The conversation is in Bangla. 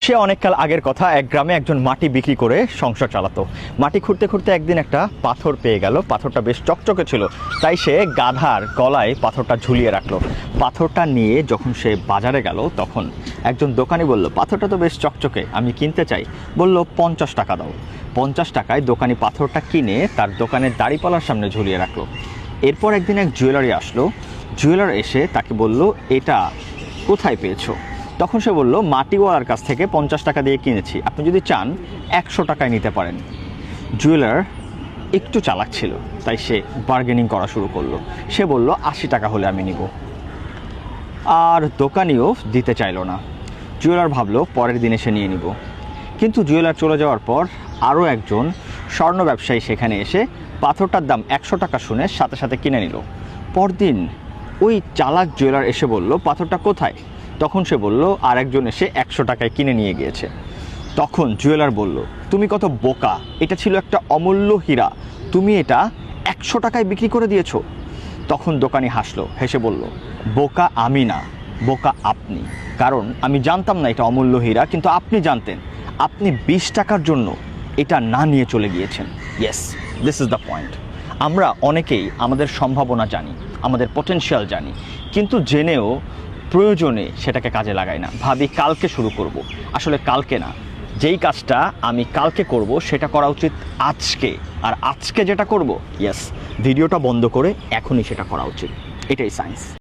সে অনেককাল আগের কথা, এক গ্রামে একজন মাটি বিক্রি করে সংসার চালাতো। মাটি খুঁড়তে খুঁড়তে একদিন একটা পাথর পেয়ে গেল। পাথরটা বেশ চকচকে ছিল, তাই সে গাধার গলায় পাথরটা ঝুলিয়ে রাখলো। পাথরটা নিয়ে যখন সে বাজারে গেল, তখন একজন দোকানি বলল, পাথরটা তো বেশ চকচকে, আমি কিনতে চাই। বলল 50 টাকা দাও। 50 টাকায় দোকানি পাথরটা কিনে তার দোকানের দাড়িপাল্লার সামনে ঝুলিয়ে রাখলো। এরপর একদিন এক জুয়েলারি আসলো। জুয়েলার এসে তাকে বলল, এটা কোথায় পেয়েছো? তখন সে বলল, মাটিওয়ালার কাছ থেকে 50 টাকা দিয়ে কিনেছি, আপনি যদি চান 100 টাকায় নিতে পারেন। জুয়েলার একটু চালাক ছিল, তাই সে বার্গেনিং করা শুরু করলো। সে বলল 80 টাকা হলে আমি নিব। আর দোকানিও দিতে চাইলো না। জুয়েলার ভাবলো পরের দিনে সে নিয়ে নিব। কিন্তু জুয়েলার চলে যাওয়ার পর আরও একজন স্বর্ণ ব্যবসায়ী সেখানে এসে পাথরটার দাম 100 টাকা শুনে সাথে সাথে কিনে নিল। পরদিন ওই চালাক জুয়েলার এসে বলল, পাথরটা কোথায়? তখন সে বলল, আর একজন এসে 100 টাকায় কিনে নিয়ে গিয়েছে। তখন জুয়েলার বলল, তুমি কত বোকা, এটা ছিল একটা অমূল্য হীরা, তুমি এটা 100 টাকায় বিক্রি করে দিয়েছো। তখন দোকানি হাসলো, হেসে বলল, বোকা আমি না, বোকা আপনি। কারণ আমি জানতাম না এটা অমূল্য হীরা, কিন্তু আপনি জানতেন। আপনি 20 টাকার জন্য এটা না নিয়ে চলে গিয়েছেন। Yes, this is the point. আমরা অনেকেই আমাদের সম্ভাবনা জানি, আমাদের পটেনশিয়াল জানি, কিন্তু জেনেও প্রয়োজনে সেটাকে কাজে লাগাই না। ভাবি কালকে শুরু করব, আসলে কালকে না, যেই কাজটা আমি কালকে করব সেটা করা উচিত আজকে। আর আজকে যেটা করব, ইয়েস, ভিডিওটা বন্ধ করে এখনই সেটা করা উচিত। এটাই সায়েন্স।